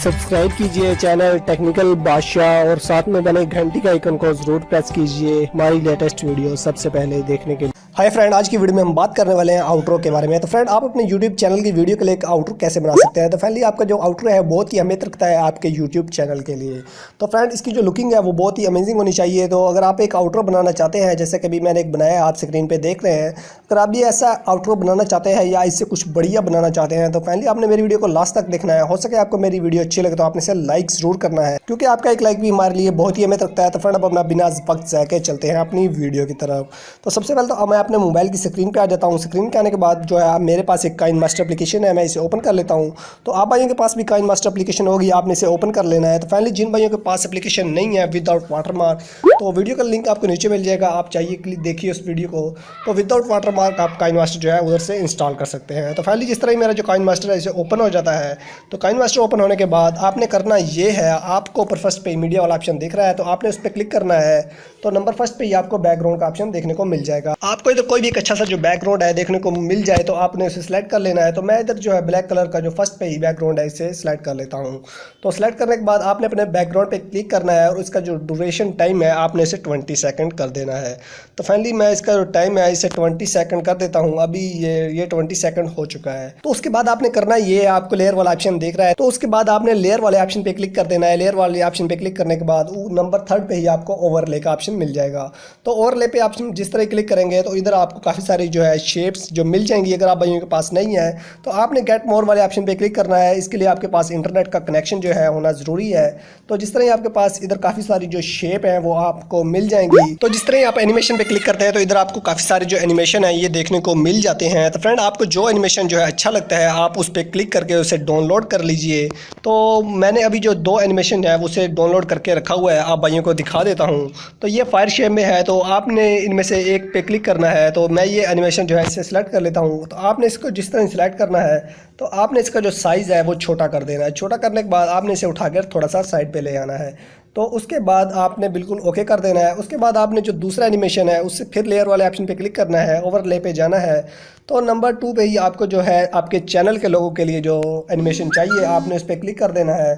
Subscribe कीजिए channel technical बादशाह और साथ में बने घंटी का आइकन को जरूर प्रेस कीजिए हमारी लेटेस्ट वीडियो सबसे पहले देखने के लिए। हाय फ्रेंड, आज की वीडियो में हम बात करने वाले हैं आउटरो के बारे में। तो फ्रेंड, आप अपने यूट्यूब चैनल की वीडियो के लिए एक आउटरो कैसे बना सकते हैं। तो फाइनली आपका जो आउटरो है बहुत ही अहमियत रखता है आपके यूट्यूब चैनल के लिए। तो फ्रेंड, इसकी जो लुकिंग है वो बहुत ही अमेजिंग होनी चाहिए। तो अगर आप एक आउटरो बनाना चाहते हैं, जैसे कि अभी मैंने एक बनाया आप स्क्रीन पर देख रहे हैं, अगर आप भी ऐसा आउटरो बनाना चाहते हैं या इससे कुछ बढ़िया बनाना चाहते हैं तो फाइनली आपने मेरी वीडियो को लास्ट तक देखना है। हो सके आपको मेरी वीडियो अच्छी लगे तो आपने इसे लाइक जरूर करना है, क्योंकि आपका एक लाइक भी हमारे लिए बहुत ही अहमियत रखता है। तो फ्रेंड, अब अपना बिना वक्त जाके चलते हैं अपनी वीडियो की तरफ। तो सबसे पहले तो मैं अपने मोबाइल की स्क्रीन पे आ जाता हूँ। स्क्रीन पे आने के बाद जो है मेरे पास एक काइनमास्टर एप्लीकेशन है, मैं इसे ओपन कर लेता हूँ। तो आप भाइयों के पास भी काइनमास्टर एप्लीकेशन होगी, आपने इसे ओपन कर लेना है। तो फाइनली जिन भाइयों के पास एप्लीकेशन नहीं है विदाउट वाटरमार्क, तो वीडियो का लिंक आपको नीचे मिल जाएगा, आप चाहिए क्लिक देखिए उस वीडियो को। तो विदाउट वाटरमार्क आप काइनमास्टर जो है उधर से इंस्टॉल कर सकते हैं। तो फाइनली जिस तरह ही मेरा जो काइनमास्टर है इसे ओपन हो जाता है, तो काइनमास्टर ओपन होने के बाद आपने करना ये है, आपको ऊपर फर्स्ट पे मीडिया वाला ऑप्शन दिख रहा है, तो आपने उस पर क्लिक करना है। तो नंबर फर्स्ट पे ही आपको बैकग्राउंड का ऑप्शन देखने को मिल जाएगा। आपको इधर कोई भी एक अच्छा सा जो बैकग्राउंड है देखने को मिल जाए तो आपने उसे सिलेक्ट कर लेना है। तो मैं इधर जो है ब्लैक कलर का जो फर्स्ट पे ही बैकग्राउंड है इसे सिलेक्ट कर लेता हूँ। तो सिलेक्ट करने के बाद आपने अपने बैकग्राउंड पे क्लिक करना है और इसका जो ड्यूरेशन टाइम है आपने इसे 20 सेकंड कर देना है। तो फाइनली मैं इसका जो टाइम है इसे 20 सेकंड कर देता हूँ। अभी ये 20 सेकंड हो चुका है। तो उसके बाद आपने करना ये है, आपको लेयर वाला ऑप्शन देख रहा है, तो उसके बाद आपने लेयर वाले ऑप्शन पे क्लिक कर देना है। लेयर वाले ऑप्शन पे क्लिक करने के बाद नंबर थर्ड पे ही आपको ओवरले का ऑप्शन मिल जाएगा। तो ओवरले पे ऑप्शन जिस तरह क्लिक करेंगे तो इधर आपको काफ़ी सारी जो है शेप्स जो मिल जाएंगी। अगर आप भाइयों के पास नहीं है तो आपने गेट मोर वाले ऑप्शन पे क्लिक करना है। इसके लिए आपके पास इंटरनेट का कनेक्शन जो है होना ज़रूरी है। तो जिस तरह आपके पास इधर काफ़ी सारी जो शेप है वो आपको मिल जाएंगी। तो जिस तरह आप एनिमेशन पे क्लिक करते हैं तो इधर आपको काफ़ी सारे जो एनिमेशन है ये देखने को मिल जाते हैं। तो फ्रेंड, आपको जो एनिमेशन जो है अच्छा लगता है आप उस पर क्लिक करके उसे डाउनलोड कर लीजिए। तो मैंने अभी जो 2 एनिमेशन है उसे डाउनलोड करके रखा हुआ है, आप भाइयों को दिखा देता हूँ। तो ये फायर शेप में है, तो आपने इनमें से एक पे क्लिक करना है। तो मैं ये एनिमेशन जो है इसे सिलेक्ट कर लेता हूँ। तो आपने इसको जिस तरह सिलेक्ट करना है तो आपने इसका जो साइज़ है वो छोटा कर देना है। छोटा करने के बाद आपने इसे उठाकर थोड़ा सा साइड पे ले आना है। तो उसके बाद आपने बिल्कुल ओके कर देना है। उसके बाद आपने जो दूसरा एनिमेशन है उससे फिर लेयर वाले ऑप्शन पे क्लिक करना है, ओवरले पे जाना है। तो नंबर 2 पे ही आपको जो है आपके चैनल के लोगों के लिए जो एनिमेशन चाहिए आपने उस पर क्लिक कर देना है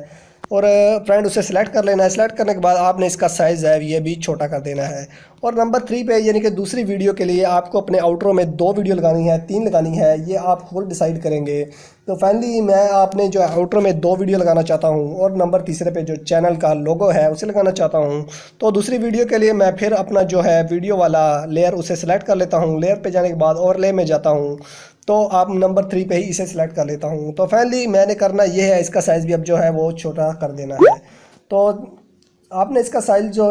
और फ्रेंड उसे सिलेक्ट कर लेना है। सिलेक्ट करने के बाद आपने इसका साइज़ है ये भी छोटा कर देना है। और नंबर 3 पे यानी कि दूसरी वीडियो के लिए आपको अपने आउटरो में 2 वीडियो लगानी है, 3 लगानी है, ये आप खुद डिसाइड करेंगे। तो फाइनली मैं आपने जो आउटरो में 2 वीडियो लगाना चाहता हूँ और नंबर तीसरे पे जो चैनल का लोगो है उसे लगाना चाहता हूँ। तो दूसरी वीडियो के लिए मैं फिर अपना जो है वीडियो वाला लेयर उसे सिलेक्ट कर लेता हूँ। लेयर पे जाने के बाद ओवरले में जाता हूँ, तो आप नंबर 3 पे ही इसे सिलेक्ट कर लेता हूँ। तो फाइनली मैंने करना ये है, इसका साइज़ भी अब जो है वो छोटा कर देना है। तो आपने इसका साइज़ जो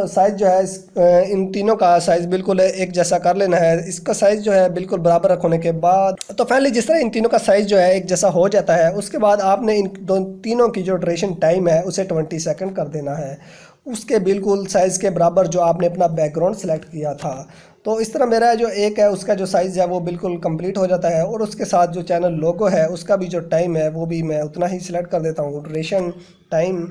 है इन तीनों का साइज़ बिल्कुल एक जैसा कर लेना है। इसका साइज़ जो है बिल्कुल बराबर रखने के बाद तो फाइनली जिस तरह इन तीनों का साइज़ जो है एक जैसा हो जाता है, उसके बाद आपने इन तीनों की जो ड्यूरेशन टाइम है उसे 20 सेकंड कर देना है, उसके बिल्कुल साइज़ के बराबर जो आपने अपना बैकग्राउंड सेलेक्ट किया था। तो इस तरह मेरा जो एक है उसका जो साइज़ है वो बिल्कुल कंप्लीट हो जाता है और उसके साथ जो चैनल लोगो है उसका भी जो टाइम है वो भी मैं उतना ही सिलेक्ट कर देता हूँ, ड्यूरेशन टाइम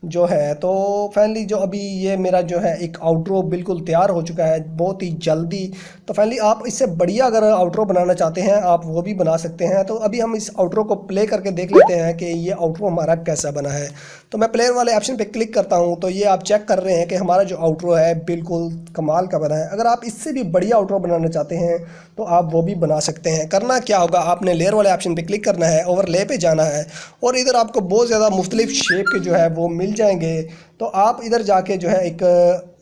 जो है। तो फाइनली जो अभी ये मेरा जो है एक आउटरो बिल्कुल तैयार हो चुका है बहुत ही जल्दी। तो फाइनली आप इससे बढ़िया अगर आउटरो बनाना चाहते हैं आप वो भी बना सकते हैं। तो अभी हम इस आउटरो को प्ले करके देख लेते हैं कि ये आउटरो हमारा कैसा बना है। तो मैं प्लेयर वाले ऑप्शन पे क्लिक करता हूँ, तो ये आप चेक कर रहे हैं कि हमारा जो आउटरो है बिल्कुल कमाल का बना है। अगर आप इससे भी बढ़िया आउटरो बनाना चाहते हैं तो आप वो भी बना सकते हैं। करना क्या होगा, आपने लेयर वाले ऑप्शन पे क्लिक करना है, ओवरले पे जाना है और इधर आपको बहुत ज़्यादा मुख्तलिफ शेप के जो है वो मिल जाएंगे। तो आप इधर जाके जो है एक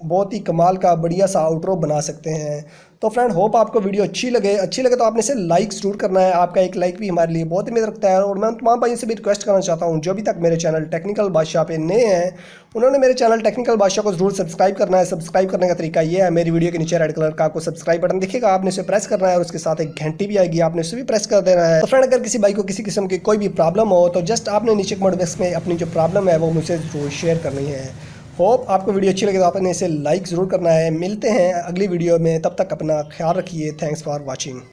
बहुत ही कमाल का बढ़िया सा आउटरो बना सकते हैं। तो फ्रेंड, होप आपको वीडियो अच्छी लगे तो आपने इसे लाइक ज़रूर करना है। आपका एक लाइक भी हमारे लिए बहुत अहमियत रखता है। और मैं तमाम भाइयों से भी रिक्वेस्ट करना चाहता हूँ जो अभी तक मेरे चैनल टेक्निकल बादशाह पे नए हैं उन्होंने मेरे चैनल टेक्निकल बादशाह को जरूर सब्सक्राइब करना है। सब्सक्राइब करने का तरीका ये है, मेरी वीडियो के नीचे रेड कलर का आपको सब्सक्राइब बटन दिखेगा, आपने इसे प्रेस करना है और उसके साथ एक घंटी भी आएगी, आपने उसे भी प्रेस कर देना है। तो फ्रेंड, अगर किसी भाई को किसी किस्म की कोई भी प्रॉब्लम हो तो जस्ट आपने नीचे कमेंट बॉक्स में अपनी जो प्रॉब्लम है वो मुझसे जरूर शेयर करनी है। होप आपको वीडियो अच्छी लगे तो आपने इसे लाइक ज़रूर करना है। मिलते हैं अगली वीडियो में, तब तक अपना ख्याल रखिए। Thanks for watching.